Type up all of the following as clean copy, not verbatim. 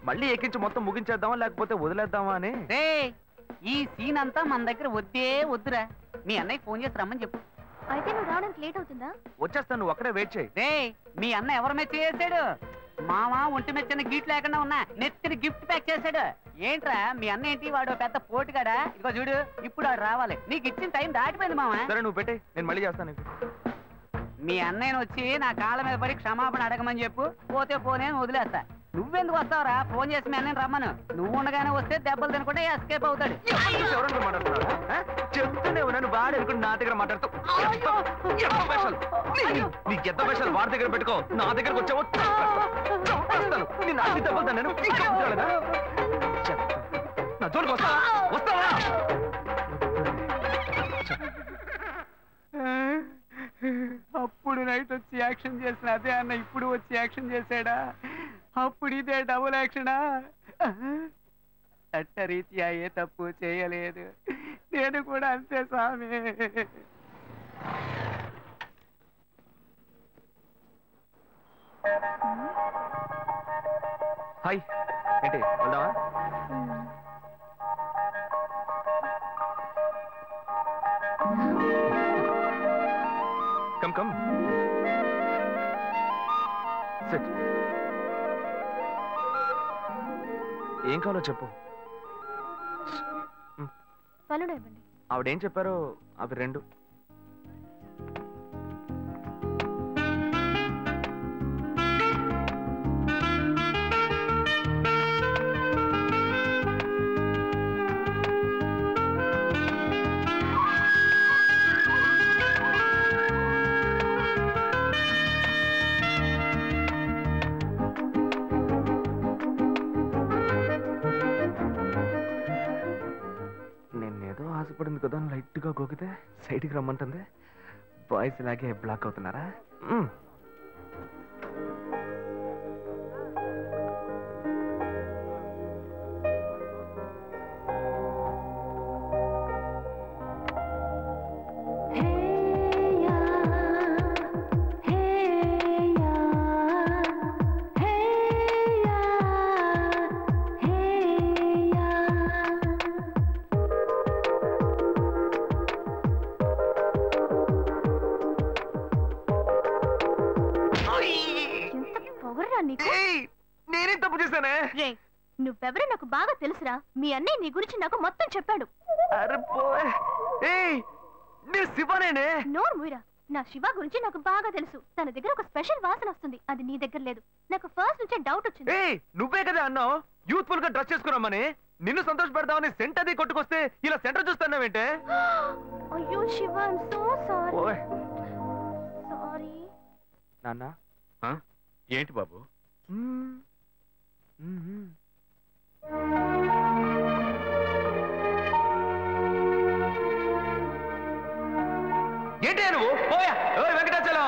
మళ్ళీ ఎక్కించి మొత్తం ముగించేద్దామా లేకపోతే వదిలేద్దామా అని. ఈ సీన్ అంతా మన దగ్గర వద్దురా. మీ అన్నయ్య ఫోన్ చేసి రమ్మని చెప్పు. అయితే నువ్వు రావడానికి లేట్ అవుతుందా? వచ్చేస్తాను, నువ్వు అక్కడే వెయిట్ చేయి. మీ అన్న ఎవరి మీద చేసాడు? మామ ఒంటి మీద చిన్న గిఫ్ట్ లేకుండా ఉన్నా నెత్తిని గిఫ్ట్ ప్యాక్ చేశాడు. ఏంట్రా మీ అన్న ఏంటి వాడు పెద్ద పోటుగాడా? ఇదిగో చూడు, ఇప్పుడు వాడు రావాలి. నీకు ఇచ్చిన టైం దాటిపోయింది మామ. సరే నువ్వు పెట్టే, నేను మళ్ళీ చేస్తాను. మీ అన్నయ్యను వచ్చి నా కాళ్ళ మీద పడి క్షమాపణ అడగమని చెప్పు. పోతే పోనే వదిలేస్తా. నువ్వెందుకు వస్తావురా? ఫోన్ చేసి మీ అన్నయ్యని రమ్మను. నువ్వు ఉండగానే వస్తే దెబ్బలు తినకుండా ఎస్కేప్ అవుతాడు. చెప్తూనే ఉన్నాను, వాడు అనుకుని నా దగ్గర మాట్లాడుతూ నీకు ఎంత వేషాలు వాడి దగ్గర పెట్టుకో, నా దగ్గరకు వచ్చావు నేను అన్ని దెబ్బలు తిన్నాను. నా జోలికి వస్తావా? వస్తావా? అప్పుడు నైట్ వచ్చి యాక్షన్ చేసిన అదే అన్న ఇప్పుడు వచ్చి యాక్షన్ చేశాడా? అప్పుడు ఇదే డబుల్ యాక్షనా? చట్టరీత్యా ఏ తప్పు చేయలేదు, నేను కూడా అంతే స్వామి. హాయ్, ఏంటి వెళ్దామా? Come SIT. ఏం కావాలో చెప్పు. పనులు ఇవ్వండి. ఆవిడేం చెప్పారో అవి రెండు. ఆశపడింది కదా, లైట్ గా గోకితే సైడ్కి రమ్మంటుంది. బాయ్స్ ఇలాగే బ్లాక్ అవుతున్నారా? నేనేం తప్పు చేశానే? నువ్వెవరో నాకు బాగా తెలుసురా. మీ అన్నయ్య నీ గురించి నాకు మొత్తం చెప్పాడు. శివనేనే. నోరు మూయరా. నా శివ గురించి నాకు బాగా తెలుసు. తన దగ్గర ఒక స్పెషల్ వాసన వస్తుంది, అది నీ దగ్గర లేదు. నాకు ఫస్ట్ నుంచే డౌట్ వచ్చింది. నువ్వే కదా అన్నావు యూత్ఫుల్ గా డ్రెస్ చేసుకున్నామని. నిన్ను సంతోష పెడదామని సెంట్ అది కొట్టుకొస్తే ఇలా సెంటర్ చూస్తున్నావేంటే? అయ్యో Shiva, I am so sorry. Sorry నాన్న. ఏంటి బాబు? ఏంటి నువ్వు? పోయా వెంకటాచలం.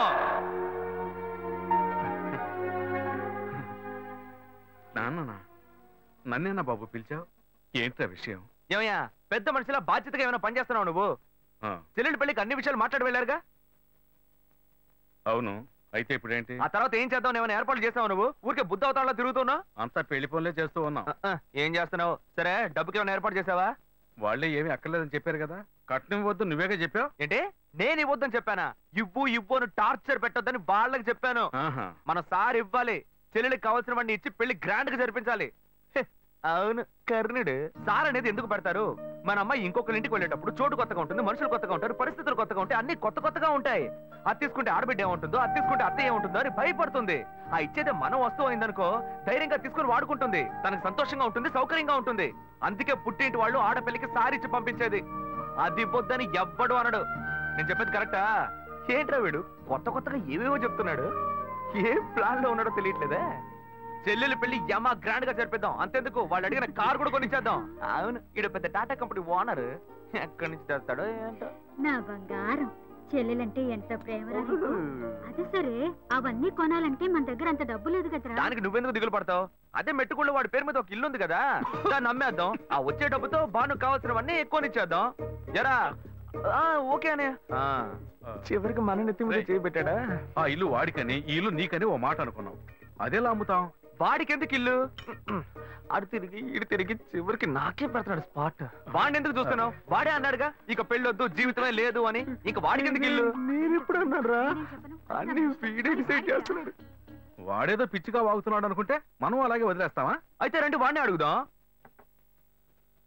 నాన్న, నన్నేనా బాబు పిలిచావు? ఏంట్రా విషయం? ఏమయ్యా, పెద్ద మనిషిలా బాధ్యతగా ఏమైనా పనిచేస్తున్నావు నువ్వు? చెల్లెలి పెళ్లికి అన్ని విషయాలు మాట్లాడి వెళ్ళారుగా? అవును, అయితే ఇప్పుడేంటి? ఆ తర్వాత ఏం చేద్దాం? ఏమైనా ఏర్పాట్లు చేస్తావు నువ్వు? ఊరికే బుద్ధ అవతారంలో తిరుగుతున్నావు. అంతా పెళ్లి పనులే చేస్తూ ఉన్నాం. ఏం చేస్తున్నావు? సరే, డబ్బుకి ఏమైనా ఏర్పాటు చేసావా? వాళ్ళే ఏమీ అక్కర్లేదని చెప్పారు కదా. కట్నం ఇవ్వద్దు నువ్వేగా చెప్పావు. ఏంటి నేను ఇవ్వద్దని చెప్పానా? ఇవ్వు అని టార్చర్ పెట్టొద్దని వాళ్ళకి చెప్పాను. మన సార్ ఇవ్వాలి. చెల్లెలికి కావాల్సిన వాడిని ఇచ్చి పెళ్లి గ్రాండ్ గా జరిపించాలి. అవును, కర్ణుడు. సార్ అనేది ఎందుకు పెడతారు? మన అమ్మాయి ఇంకొకరి ఇంటికి వెళ్ళేటప్పుడు చోటు కొత్తగా ఉంటుంది, మనుషులు కొత్తగా ఉంటారు, పరిస్థితులు కొత్తగా ఉంటాయి, అన్ని కొత్తగా ఉంటాయి. అది తీసుకుంటే ఆడబిడ్డ ఏముంటుందో, అది తీసుకుంటే అత్త ఏముంటుందో అని భయపడుతుంది. ఆ ఇచ్చేదే మనం వస్తువు అయిందనుకో ధైర్యంగా తీసుకుని వాడుకుంటుంది. తనకు సంతోషంగా ఉంటుంది, సౌకర్యంగా ఉంటుంది. అందుకే పుట్టింటి వాళ్ళు ఆడపిల్లకి సారిచ్చి పంపించేది. అది ఇవ్వొద్దని ఎవ్వడు అనడు. నేను చెప్పేది కరెక్టా? ఏంట్రా వీడు కొత్తగా ఏవేవో చెప్తున్నాడు. ఏ ప్లాన్ లో ఉన్నాడో తెలియట్లేదే. చెల్లెలు పెళ్లి యమా గ్రాండ్ గా జరిపిద్దాం. అంతెందుకు, వాళ్ళు అడిగిన కార్ కూడా కొనిచ్చేద్దాం. అవును, ఈడ పెద్ద టాటా కంపెనీ ఓనర్. ఎక్కడి నుంచి తెస్తాడో ఏంటో. నా బంగారం, చెల్లెలంటే ఎంత ప్రేమ. అదే సరే, అవన్నీ కొనాలంటే మన దగ్గర అంత డబ్బు లేదు కదరా. దానికి నువ్వెందుకు దిగులు పడతావు? అదే మెట్టుకుళ్ళు వాడి పేరు మీద ఒక ఇల్లు ఉంది కదా, దాన్ని అమ్మేద్దాం. ఆ వచ్చే డబ్బుతో బాను కావాల్సినవన్నీ ఎక్కువనిచ్చేద్దాం. ఎరా ఓకే అనే. చివరికి మన నెత్తి మీద చేయబెట్టాడా? ఆ ఇల్లు వాడికని, ఈ ఇల్లు నీకని ఓ మాట అనుకున్నాం. అదేలా అమ్ముతాం? వాడికి ఎందుకు ఇల్లు? అడు తిరిగి ఇటు తిరిగి చివరికి నాకే పెడతాడు స్పాట్. వాడిని ఎందుకు చూస్తున్నావు? వాడే అన్నాడుగా ఇక పెళ్ళొద్దు జీవితమే లేదు అని. ఇంక వాడికి ఎందుకు ఇల్లు? నేను ఇప్పుడు అన్నారా? అన్ని వీడే డిసైడ్ చేస్తున్నాడు. వాడేదో పిచ్చిగా వాగుతున్నాడు అనుకుంటే మనం అలాగే వదిలేస్తావా? అయితే రండి వాడిని అడుగుదాం.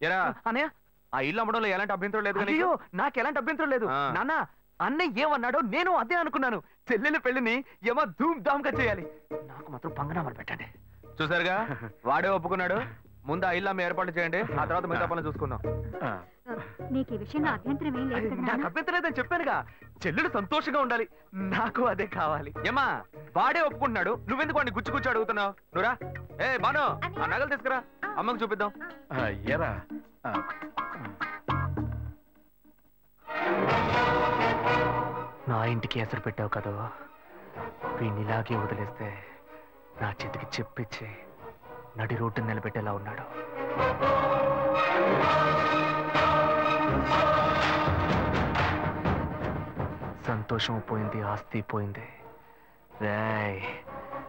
ఎరా అన్నయ్య ఆ ఇల్లు అమ్మడంలో ఎలాంటి అభ్యంతరం లేదు. అయ్యో నాకు ఎలాంటి అభ్యంతరం లేదు నాన్న. అన్నయ్య ఏమన్నాడో నేను అదే అనుకున్నాను. చెల్లెల పెళ్లిని ఏమో ధూమ్ ధామ్ గా చేయాలి. నాకు మాత్రం పంగనామాలు పెట్టండి. చూసారుగా వాడే ఒప్పుకున్నాడు. ముందు ఆ ఇల్లు అమ్మ ఏర్పాటు చేయండి, ఆ తర్వాత మిగతా పనులు చూసుకుందాం. నీకు ఈ విషయంలో అభ్యంతరం ఏం లేదు కదా? నాకు అభ్యంతరం లేదని చెప్పానుగా. చెల్లెలు సంతోషంగా ఉండాలి, నాకు అదే కావాలి. ఏమా వాడే ఒప్పుకుంటున్నాడు, నువ్వెందుకు వాడిని గుచ్చి గుచ్చి అడుగుతున్నావు? నువ్వురా. ఏ బాను ఆ నగలు తీసుకురా, అమ్మకు చూపిద్దాం. ఏరా నా ఇంటికి ఎసరు పెట్టావు కదా, వీడిని ఇలాగే వదిలేస్తే నా చేతికి చెప్పిచ్చి నడి రోడ్డు నిలబెట్టేలా ఉన్నాడు. సంతోషం పోయింది, ఆస్తి పోయింది. రేయ్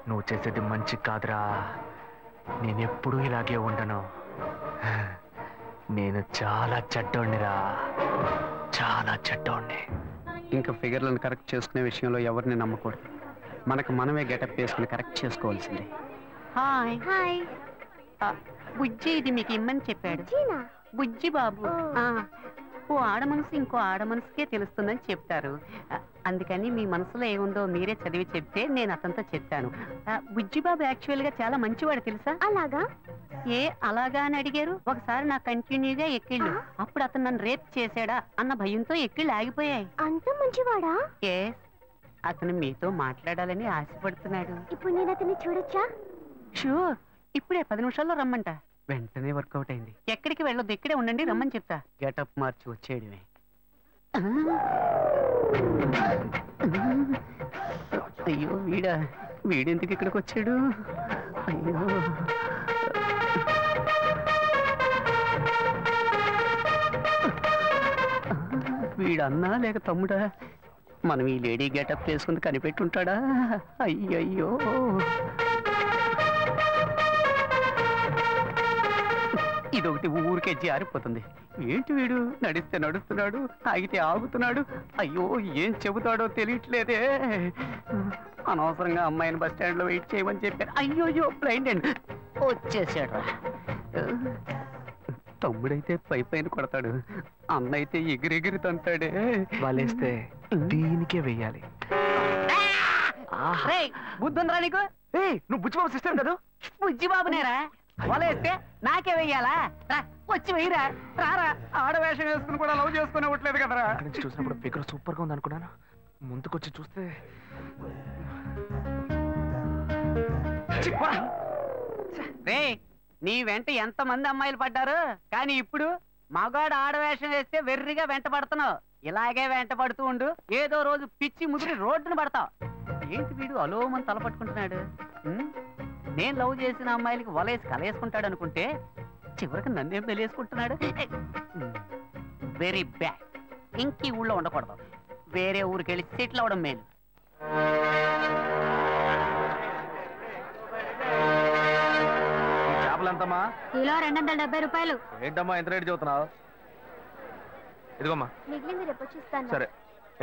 నువ్వు చేసేది మంచి కాదురా. నేనెప్పుడూ ఇలాగే ఉండను. నేను చాలా చెడ్డోణ్ణిరా, చాలా చెడ్డోణ్ణి. ఇంకా ఫిగర్లను కరెక్ట్ చేసుకునే విషయంలో ఎవరిని నమ్మకూడదు. మనకు మనమే గెటప్ వేసుకుని కరెక్ట్ చేసుకోవాల్సిందే. Hi hi. బుజ్జి ఇది మీకు ఇమ్మని చెప్పాడు. బుజ్జి బాబు. ఓ ఆడ మనసు ఇంకో ఆడ మనసుకే తెలుస్తుందని చెప్తారు. అందుకని మీ మనసులో ఏముందో మీరే చదివి చెప్తే నేను అతనితో చెప్పాను. బుజ్జి బాబు యాక్చువల్ గా చాలా మంచివాడు తెలుసా? అలాగా? ఏ అలాగా అని అడిగారు. ఒకసారి నా కంటిన్యూగా ఎక్కిళ్ళు, అప్పుడు అతను నన్ను రేప్ చేశాడా అన్న భయంతో ఎక్కిళ్ళు ఆగిపోయాయి. అంత మంచివాడా? ఏ అతను మీతో మాట్లాడాలని ఆశపడుతున్నాడు. ఇప్పుడు నేను అతన్ని చూడొచ్చా? షూర్, ఇప్పుడే 10 నిమిషాల్లో రమ్మంట. వెంటనే వర్కౌట్ అయింది. ఎక్కడికి వెళ్ళొద్దు, ఇక్కడే ఉండండి, రమ్మని చెప్తా. గెటప్ మార్చి వచ్చేయడమే. అయ్యో వీడెందుకు ఇక్కడికి వచ్చాడు? అయ్యో వీడన్నా లేక తమ్ముడా? మనం ఈ లేడీ గెటప్ వేసుకుని కనిపెట్టుంటాడా? అయ్యయ్యో ఇదొకటి ఊరికే జారిపోతుంది. ఏంటి వీడు నడిస్తే నడుస్తున్నాడు, ఆగితే ఆగుతున్నాడు. అయ్యో ఏం చెబుతాడో తెలియట్లేదే. అనవసరంగా అమ్మాయిని బస్ స్టాండ్ లో వెయిట్ చేయమని చెప్పారు. అయ్యోయ్యో బ్లైండ్ అండ్ వచ్చేసాడు. తమ్ముడైతే పైన కొడతాడు, అన్నైతే ఎగిరెగిరి తంటాడే. వాళ్ళేస్తే దీనికే వెయ్యాలి. బుద్ధుందిరా నీకు? నువ్వు బుచ్చిబాబు సిస్టర్ కదా? బుజ్జిబాబునేరా. వలేస్తే నాకే వెయ్యాలా? వచ్చి వెయ్యరా, రారా. ఆడవేషం వేసుకుని కూడా లవ్ చేసుకుని ఇవ్వట్లేదు కదరా. అక్కడి నుంచి చూసినప్పుడు ఫిగర్ సూపర్ గా ఉంది అనుకున్నాను. ముందుకొచ్చి చూస్తే రే నీ వెంట ఎంత మంది అమ్మాయిలు పడ్డారు, కానీ ఇప్పుడు మగాడు ఆడవేషం వేస్తే వెర్రిగా వెంట పడుతున్నావు. ఇలాగే వెంట పడుతూ ఉండు, ఏదో రోజు పిచ్చి ముదిరి రోడ్డును పడతావు. ఏంటి వీడు అలోమని తలపట్టుకుంటున్నాడు? నేను లవ్ చేసిన అమ్మాయిలకి వలేసి కలేసుకుంటాడు అనుకుంటే చివరికి నన్నేం తెలియసుకుంటున్నాడు. Very bad. ఇంక ఈ ఊళ్ళో ఉండకూడదు, వేరే ఊరికి వెళ్ళి సెటిల్ అవడం మేలు. చేపలంతమ్మా? కిలో 270 రూపాయలు. ఏంటమ్మా ఎంత రేటు చెబుతున్నావు? ఇదిగోమ్మా. మిగిలింది రేపు వచ్చిస్తాను. సరే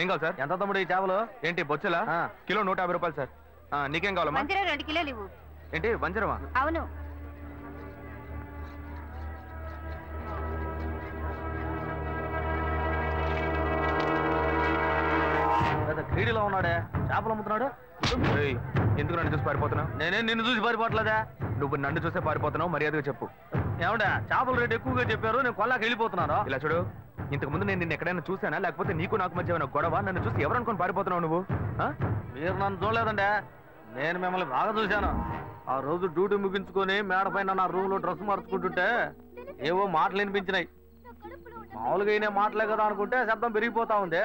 ఏం కావాలి సార్? ఎంత తమ్ముడు ఈ చేపలు? ఏంటి బొచ్చులా? కిలో 150 రూపాయలు సార్. నీకేం కావాలమ్మా? 2 కిలోలు ఇవ్వు. ఏంటి వంజరమా? అవును. క్రీడలో ఉన్నాడే, చేపలు అమ్ముతున్నాడు. ఎందుకు నన్ను చూసి పారిపోతున్నావు? నేనే నిన్ను చూసి పారిపోవట్లేదా? నువ్వు నన్ను చూసే పారిపోతున్నావు, మర్యాదగా చెప్పు. ఏమంటా చేపల రేటు ఎక్కువగా చెప్పారు, నేను కొల్లాకి వెళ్ళిపోతున్నాను. ఇలా చూడు, ఇంతకు ముందు నేను నిన్ను ఎక్కడైనా చూసానా, లేకపోతే నీకు నాకు మధ్య ఏమైనా గొడవ? నన్ను చూసి ఎవరు అనుకుని పారిపోతున్నావు నువ్వు? మీరు నన్ను చూడలేదండి, నేను మిమ్మల్ని బాగా చూశాను. ఆ రోజు డ్యూటీ ముగించుకొని మేడ పైన నా రూమ్ లో డ్రెస్ మార్చుకుంటుంటే ఏవో మాటలు వినిపించినాయి. మామూలుగా అయినా మాటలే కదా అనుకుంటే శబ్దం పెరిగిపోతా ఉంది.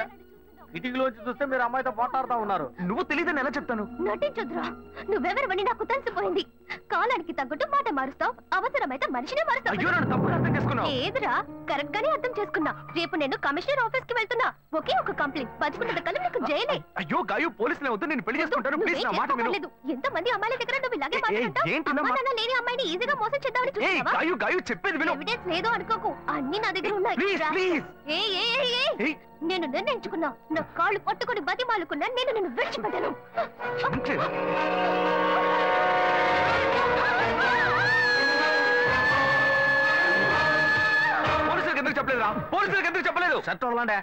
కిటికీలోంచి చూస్తే మీరు అమ్మాయితో పోట్లాడుతూ ఉన్నారు. నువ్వు తెలియదని ఎలా చెప్తాను? నటించొద్దురా, నువ్వెవరివని నాకు తెలిసిపోయింది. కాలానికి తగ్గట్టు మాట మారుస్తావు, అవసరమైతే మనిషినే మారుస్తావు. అయ్యో నన్ను తప్పుగా అర్థం చేసుకున్నావు. ఏదిరా, కరెక్ట్ గానే అర్థం చేసుకున్నా. రేపు నేను కమిషనర్ ఆఫీస్ కి వెళ్తున్నా. ఒకే ఒక కంప్లైంట్, 10 కల్లా నీకు జైలే. అయ్యో గాయు, పోలీసులే వద్దు, నేను పెళ్లి చేసుకుంటాను. ప్లీజ్ నా మాట విను. ఎంత మంది అమ్మాయిల దగ్గర నువ్వు ఇలాగే మాట్లాడుతావు? ఏంటి అమ్మా నాన్న లేని అమ్మాయిని ఈజీగా మోసం చేద్దామని ఏయ్ చూస్తావా? గాయు, గాయు చెప్పేది విను. ఎవిడెన్స్ లేదు అనుకోకు, అన్ని నా దగ్గర ఉన్నాయి. Please please. ఏయ్ ఏయ్ ఏయ్ ఏయ్, ఏయ్ నేను నిర్ణయించుకున్నా. నా కాళ్ళు పట్టుకొని బతిమాలుకున్నా, నేను నిన్ను విడిచిపెట్టను. పోలీసులకు ఎందుకు చెప్పలేదురా? పోలీసులకు ఎందుకు చెప్పలేదు? షర్ట్ వదలండి.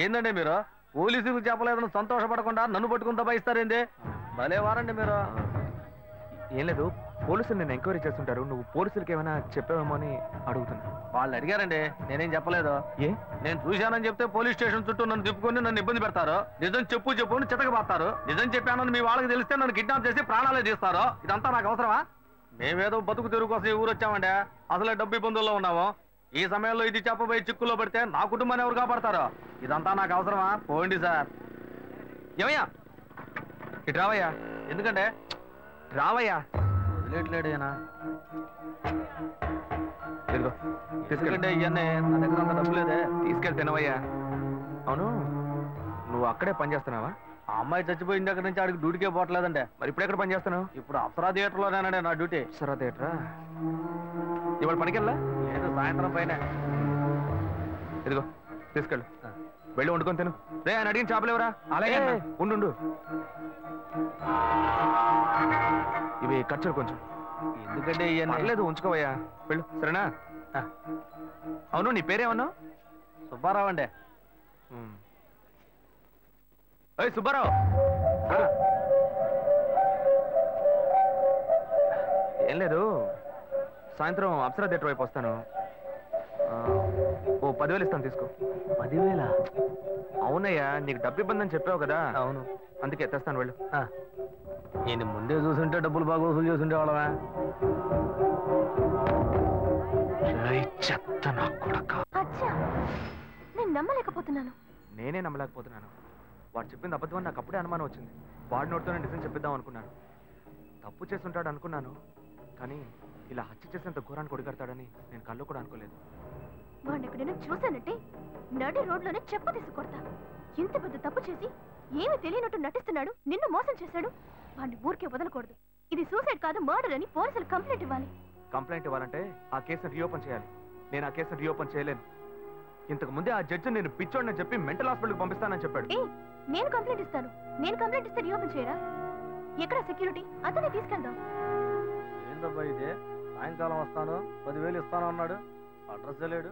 ఏందండి మీరు పోలీసులకు చెప్పలేదని సంతోషపడకుండా నన్ను పట్టుకుని దబాయిస్తారేంది? భలే వారండి మీరు. ఏం లేదు, పోలీసులు నేను ఎంక్వైరీ చేస్తుంటారు. నువ్వు పోలీసులకి ఏమైనా చెప్పావేమో అని అడుగుతున్నా. వాళ్ళు అడిగారండి, నేనేం చెప్పలేదు. ఏ నేను చూశానని చెప్తే పోలీస్ స్టేషన్ చుట్టూ నన్ను తిప్పుకొని నన్ను ఇబ్బంది పెడతారు. నిజం చెప్పు చెప్పు అని చితకబాస్తారు. నిజం చెప్పానని మీ వాళ్ళకి తెలిస్తే నన్ను కిడ్నాప్ చేసి ప్రాణాలే తీస్తారు. ఇదంతా నాకు అవసరమా? మేమేదో బతుకు తెరుగు కోసం ఈ ఊరు వచ్చామండి. అసలే డబ్బు ఇబ్బందుల్లో ఉన్నాము. ఈ సమయంలో ఇది చెప్పబోయి చిక్కుల్లో పడితే నా కుటుంబాన్ని ఎవరు కాపాడతారో? ఇదంతా నాకు అవసరమా? పోండి సార్. ఏమయ్యా, ఇటు రావయ్యా. ఎందుకంటే రావయ్యా. వదిలేట్లేడు ఈయన. ఇదిగో ఎందుకంటే ఇవన్నీ నా దగ్గర అంత డబ్బు లేదే. తీసుకెళ్ళి తినవయ్యా. అవును, నువ్వు అక్కడే పని చేస్తున్నావా? ఆ అమ్మాయి చచ్చిపోయిన దగ్గర నుంచి ఆడికి డ్యూటీకే పోవట్లేదండి. మరి ఇప్పుడు ఎక్కడ పని చేస్తున్నావు? ఇప్పుడు అప్సరా థియేటర్లోనేనండి నా డ్యూటీ. సరే థియేటరా. ఇవాళ పనికెళ్ళా? లేదు, సాయంత్రం పైన. ఇదిగో తీసుకెళ్ళు, వెళ్ళి వండుకొని తిను. రే ఆయన అడిగిన చేపలేవరా? అలాగే అన్న. ఉండు, ఇవి ఖర్చులు కొంచెం. ఎందుకంటే ఇవన్నీ పర్లేదు, ఉంచుకోవయ్యా. వెళ్ళు, సరేనా? అవును, నీ పేరేమన్నావు? సుబ్బారావు అండి. సుబ్బారావు, ఏం లేదు, సాయంత్రం అప్సరా థియేటర్ వైపు వస్తాను. ఓ 10,000 ఇస్తాను, తీసుకో. 10,000? అవునయ్యా, నీకు డబ్బు ఇబ్బంది అని చెప్పావు కదా. అవును, అందుకే తెస్తాను, వెళ్ళు. నేను ముందే చూసుంటే డబ్బులు బాగా వసూలు చేస్తుండే వాళ్ళమే. చెత్త నా కొడక. అచ్చా, నేను నమ్మలేకపోతున్నాను. నేనే నమ్మలేకపోతున్నాను. వాడు చెప్పింది అబద్ధం అని నాకు అప్పుడే అనుమానం వచ్చింది. వాడి నోటితోనే నిజం చెప్పిద్దాం అనుకున్నాను. తప్పు చేస్తుంటాడు అనుకున్నాను, కానీ ఇలా హత్య చేసేంత ఘోరాన్ని కొడిగడతాడని నేను కళ్ళు కూడా అనుకోలేదు. వాడిని ఎక్కడైనా చూశానంటే నడి రోడ్లోనే చెప్ప తీసుకొడతా. ఇంత పెద్ద తప్పు చేసి ఏమీ తెలియనట్టు నటిస్తున్నాడు, నిన్ను మోసం చేశాడు. వాడిని ఊరికే వదలకూడదు. ఇది సూసైడ్ కాదు, మర్డర్ అని పోలీసులు కంప్లైంట్ ఇవ్వాలి. కంప్లైంట్ ఇవ్వాలంటే ఆ కేసును రీఓపెన్ చేయాలి. నేను ఆ కేసును రీఓపెన్ చేయలేను. ఇంతకు ముందే ఆ జడ్జి నేను పిచ్చోడని చెప్పి మెంటల్ హాస్పిటల్కి పంపిస్తానని చెప్పాడు. నేను కంప్లైంట్ ఇస్తాను. నేను కంప్లైంట్ ఇస్తే రీఓపెన్ చేయరా? ఎక్కడ సెక్యూరిటీ? అతనే తీసుకెళ్దాం. ఏందబ్బా ఇది? సాయంకాలం వస్తాను, 10,000 ఇస్తాను అన్నాడు. అడ్రస్ లేడు.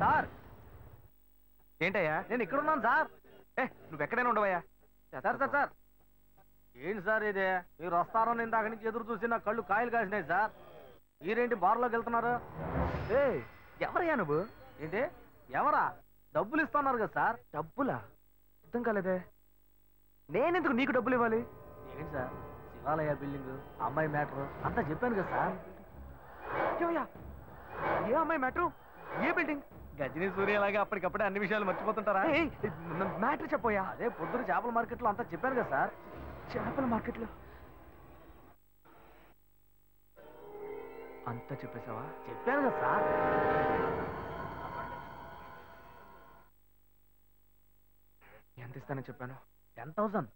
సార్, ఏంటయ్యా? నేను ఇక్కడ ఉన్నాను సార్. నువ్వు ఎక్కడైనా ఉండవయ్యా. సార్ ఏంటి సార్ ఇది? మీరు వస్తారని ఇందాక నుంచి ఎదురు చూసి నా కళ్ళు కాయలు కాసినాయి సార్. మీరేంటి బార్లోకి వెళ్తున్నారు? ఎవరయ్యా నువ్వు? ఏంటి ఎవరా? డబ్బులు ఇస్తున్నారు కదా సార్. డబ్బులా? అర్థం కాలేదే. నేనెందుకు నీకు డబ్బులు ఇవ్వాలి? ఏంటి సార్, శివాలయ బిల్డింగ్, అమ్మాయి మ్యాటర్ అంతా చెప్పాను కదా సార్. ఏ అమ్మాయి మ్యాటర్? ఏ బిల్డింగ్? గజనీ సూర్యలాగా అప్పటికప్పుడే అన్ని విషయాలు మర్చిపోతుంటారా? మ్యాటర్ చెప్పోయా. అదే పొద్దున చేపల మార్కెట్లో అంతా చెప్పాను కదా సార్. చేపల మార్కెట్లో అంతా చెప్పేశావా? చెప్పాను కదా సార్. ఎంత ఇస్తానని చెప్పాను? 10,000.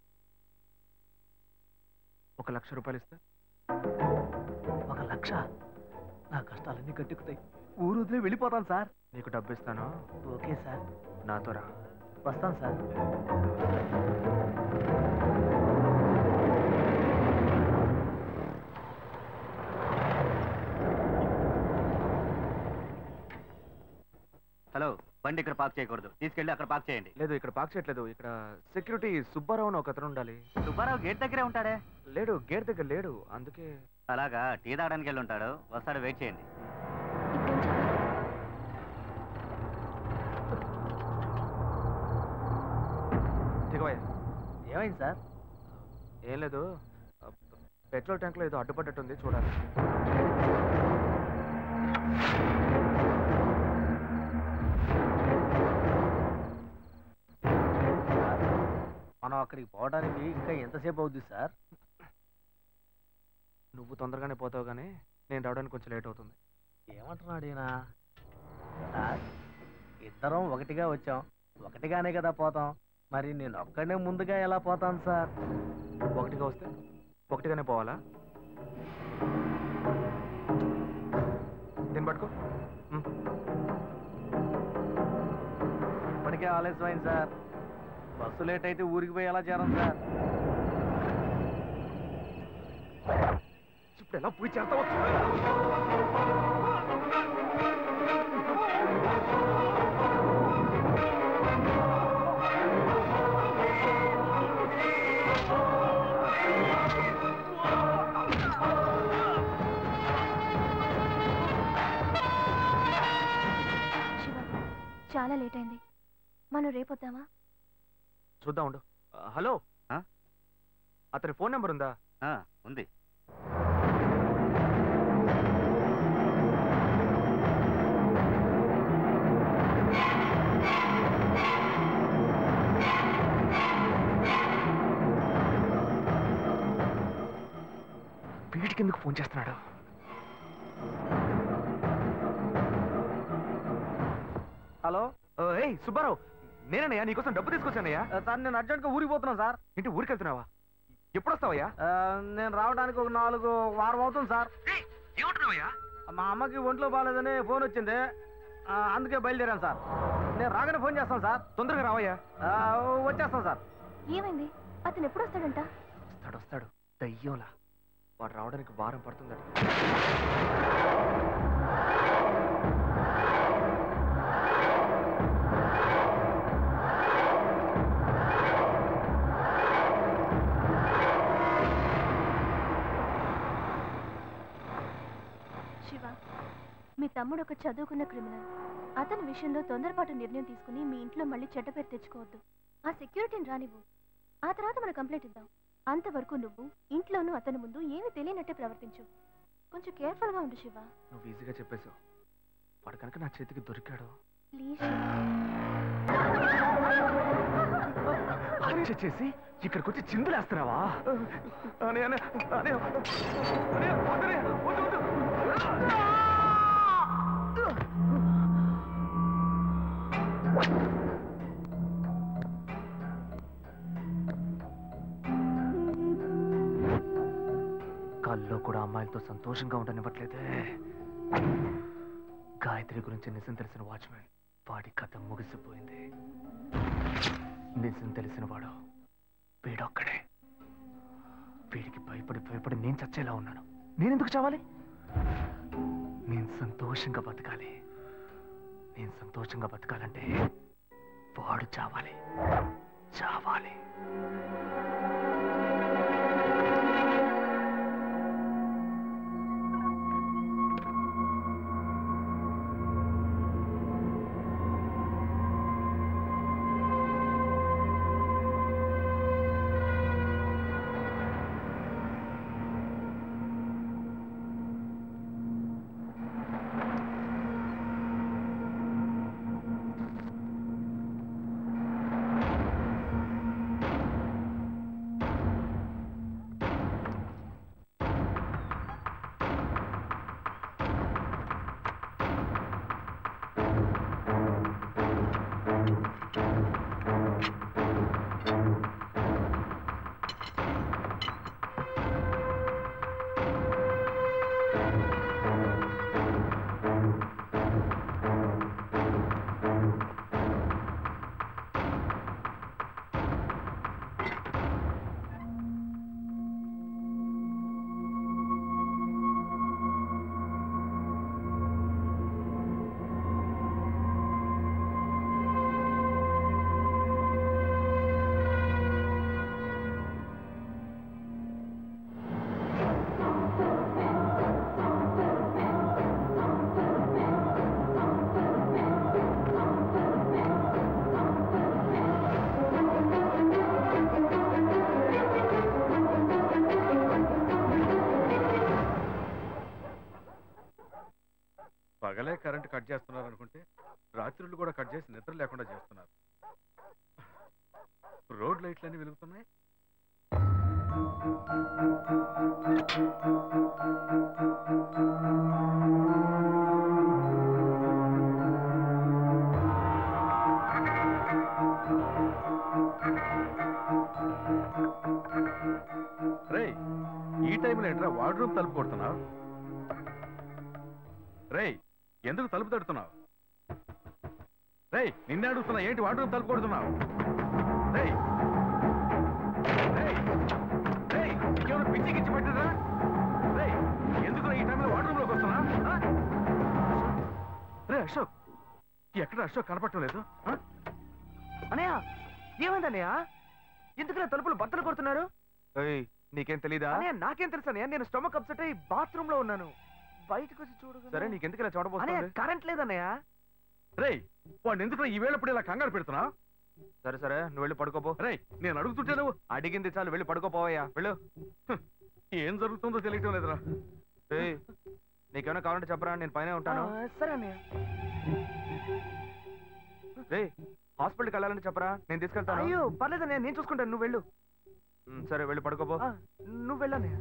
1,00,000 రూపాయలు ఇస్తా. 1,00,000? నా కష్టాలన్నీ గట్టెక్కుతాయి. ఊరు వదిలే వెళ్ళిపోతాను సార్. నీకు డబ్బు ఇస్తాను. Okay sir. నాతో రా. వస్తాను సార్. హలో, బండి ఇక్కడ పార్క్ చేయకూడదు, తీసుకెళ్ళి అక్కడ పార్క్ చేయండి. లేదు, ఇక్కడ పార్క్ చేయట్లేదు. ఇక్కడ సెక్యూరిటీ సుబ్బారావు అని ఒక అతను ఉండాలి. సుబ్బారావు గేట్ దగ్గరే ఉంటాడే. లేడు, గేట్ దగ్గర లేడు. అందుకే. అలాగా, టీ తాగడానికి వెళ్ళి ఉంటాడు. వస్తాడు, వెయిట్ చేయండి. దిగవయ్యా. ఏమైంది సార్? ఏం లేదు, పెట్రోల్ ట్యాంక్ లో ఏదో అడ్డుపడ్డట్టుంది, చూడాలి. మనం అక్కడికి పోవడానికి ఇంకా ఎంతసేపు అవుద్ది సార్? నువ్వు తొందరగానే పోతావు కానీ నేను రావడానికి కొంచెం లేట్ అవుతుంది. ఏమంటున్నాడు ఈయన? సార్, ఇద్దరం ఒకటిగా వచ్చాం, ఒకటిగానే కదా పోతాం. మరి నేను ఒక్కడనే ముందుగా ఎలా పోతాను సార్? ఒకటిగా వస్తే ఒకటిగానే పోవాలా? దీన్ని పట్టుకో. ఇప్పటికే ఆలస్యమైంది సార్. బస్సు లేట్ అయితే ఊరికి పోయి ఎలా చేరం సార్? ఇప్పుడు ఎలా పోయి చేస్తావు? చాలా లేట్ అయింది, మనం రేపొద్దామా? చూద్దాం ఉండు. హలో, అతని ఫోన్ నెంబర్ ఉందా? ఉంది. వీడికి ఎందుకు ఫోన్ చేస్తున్నాడు? హలో, ఏయ్ సుబ్బారావు, నేనయ్యా, నీకోసం డబ్బు తీసుకొచ్చానయ్యా. సార్ నేను అర్జెంట్గా ఊరికి పోతున్నాను సార్. ఇంటి ఊరికి వెళ్తున్నావా? ఎప్పుడు వస్తావయ్యా? నేను రావడానికి ఒక 4 వారం అవుతుంది సార్. ఏమంటున్నావయ్యా? మా అమ్మకి ఒంట్లో బాగాలేదని ఫోన్ వచ్చింది, అందుకే బయలుదేరాను సార్. నేను రాగానే ఫోన్ చేస్తాను సార్. తొందరగా రావయ్యా. వచ్చేస్తాను సార్. ఏమైంది? అతను ఎప్పుడు వస్తాడంట? వస్తాడు దయ్యంలా. వాడు రావడానికి వారం పడుతుందట. శివ, మీ తమ్ముడు ఒక చదువుకున్న క్రిమినల్. అతని విషయంలో తొందరపాటు నిర్ణయం తీసుకుని మీ ఇంట్లో మళ్ళీ చెడ్డ పేరు తెచ్చుకోవద్దు. ఆ సెక్యూరిటీని రానివ్వు, ఆ తర్వాత మనం కంప్లైంట్ ఇద్దాం. అంతవరకు నువ్వు ఇంట్లోనూ అతని ముందు ఏమీ తెలియనట్టే ప్రవర్తించు. కొంచెం కేర్ఫుల్ గా ఉండు శివ. నువ్వు ఈజీగా చెప్పేశావు. వాడు కనుక నా చేతికి దొరికాడు, ప్లీజ్ హత్య చేసి ఇక్కడికి వచ్చి చిందులేస్తున్నావా? కల్లో కూడా అమ్మాయిలతో సంతోషంగా ఉండనివ్వట్లేదే. గాయత్రి గురించి నిజం తెలిసిన వాచ్మెన్, వాడి కథ ముగిసిపోయింది. నిజం తెలిసిన వాడు వీడొక్కడే. వీడికి భయపడి నేను చచ్చేలా ఉన్నాను. నేనెందుకు చావాలి? నేను సంతోషంగా బతకాలి. నేను సంతోషంగా బతకాలంటే వాడు చావాలి. కరెంట్ కట్ చేస్తున్నారు అనుకుంటే రాత్రులు కూడా కట్ చేసి నిద్ర లేకుండా చేస్తున్నారు. రోడ్ లైట్లన్నీ వెలుగుతున్నాయి. రేయ్, ఈ టైంలో ఏంట్రా వార్డ్రూమ్ తలుపు కొడుతున్నావు? రేయ్, ఎందుకు తలుపు తడుతున్నావు? రేయ్, నిన్నే అడుగుతున్నా, ఏంటి వార్డ్రూమ్ తలుపు కొడుతున్నావు? రేయ్ రేయ్ రేయ్, ఇంకేమైనా పిచ్చి గిచ్చి పట్టిందా? రేయ్, ఎందుకు ఈ టైంలో వార్డ్రూమ్ లోకి వస్తున్నా? రే అశోక్, ఎక్కడ అశోక్ కనపడటం లేదు? అనయ్య ఏమైంది అన్నయ్య? ఎందుకు తలుపులు బద్దలు కొడుతున్నారు? నీకేం తెలీదా? నాకేం తెలుసు అన్నయ్య, నేను స్టమక్ అప్సెట్ అయ్యి బాత్రూమ్ లో ఉన్నాను. బయటకు వచ్చి చూడు. సరే, నీకెందుకు ఇలా చూడబోతున్నా? కరెంట్ లేదన్నయ్య. రేయ్, వాడిని ఎందుకు ఈ వేళప్పుడు ఇలా కంగారు పెడుతున్నా? సరే సరే, నువ్వు వెళ్ళి పడుకోపో. రేయ్, నేను అడుగుతుంటే నువ్వు అడిగింది చాలు, వెళ్ళి పడుకోపోవయ్యా, వెళ్ళు. ఏం జరుగుతుందో తెలియటం లేదురా. నీకేమైనా కావాలంటే చెప్పరా, నేను పైన ఉంటాను. సరే అన్నయ్య. రే, హాస్పిటల్కి వెళ్ళాలని చెప్పరా, నేను తీసుకెళ్తాను. అయ్యో పర్లేదన్నయ్య, నేను చూసుకుంటాను, నువ్వు వెళ్ళు. సరే, వెళ్ళి పడుకోపో. నువ్వు వెళ్ళన్నయ్య.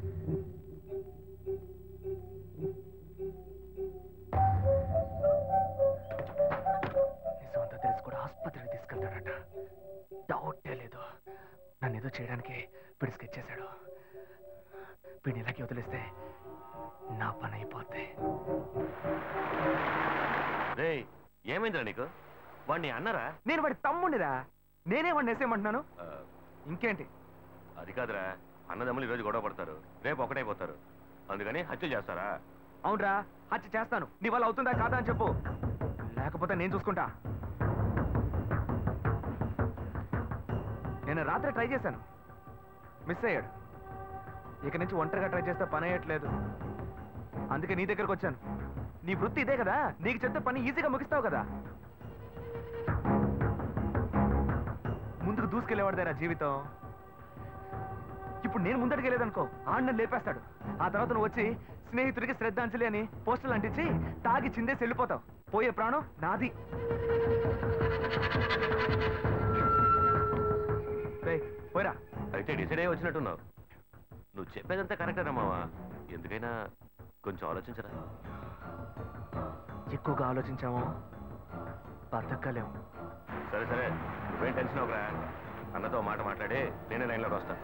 నిజమంతా తెలిసి కూడా ఆసుపత్రికి తీసుకెళ్తాడట. డౌటే లేదు, నన్ను ఏదో చేయడానికి వీడు స్కెచ్ చేశాడు. వీడిని ఇలాగే వదిలేస్తే నా పని అయిపోద్ది. రే, ఏమైందిరా నీకు? వాడిని అన్నారా? నేను వాడి తమ్ముడిరా, నేనే వాడిని వేసేయమంటున్నాను. ఇంకేంటి? అది కాదురా, అన్నదమ్ములు ఈరోజు గొడవ పడతారు, రేపు ఒకటైపోతారు, అందుకని హత్యలు చేస్తారా? అవునరా, హత్య చేస్తాను. నీ వల్ల అవుతుందా కాదా అని చెప్పు, లేకపోతే నేను చూసుకుంటా. నేను రాత్రి ట్రై చేశాను, మిస్ అయ్యాడు. ఇక నుంచి ఒంటరిగా ట్రై చేస్తే పని అయ్యట్లేదు, అందుకే నీ దగ్గరకు వచ్చాను. నీ వృత్తి ఇదే కదా, నీకు చెప్తే పని ఈజీగా ముగిస్తావు కదా. ముందుకు దూసుకెళ్ళేవాడిదేనా జీవితం. ఇప్పుడు నేను ముందడికెళ్ళేదనుకో, ఆడిని లేపేస్తాడు. ఆ తర్వాత నువ్వు వచ్చి స్నేహితుడికి శ్రద్ధాంజలి అని పోస్టర్లు అంటించి తాగి చిందేసి వెళ్ళిపోతావు. పోయే ప్రాణం నాది. పోయిరా. అయితే డిసైడ్ అయ్యి వచ్చినట్టున్నావు. నువ్వు చెప్పేదంతా కరెక్టేనా మావా? ఎందుకైనా కొంచెం ఆలోచించరా. ఎక్కువగా ఆలోచించామో బతకలేము. సరే సరే, నువ్వేం టెన్షన్ అవ్వరా. అన్నతో మాట మాట్లాడి నేనే లైన్లోకి వస్తా.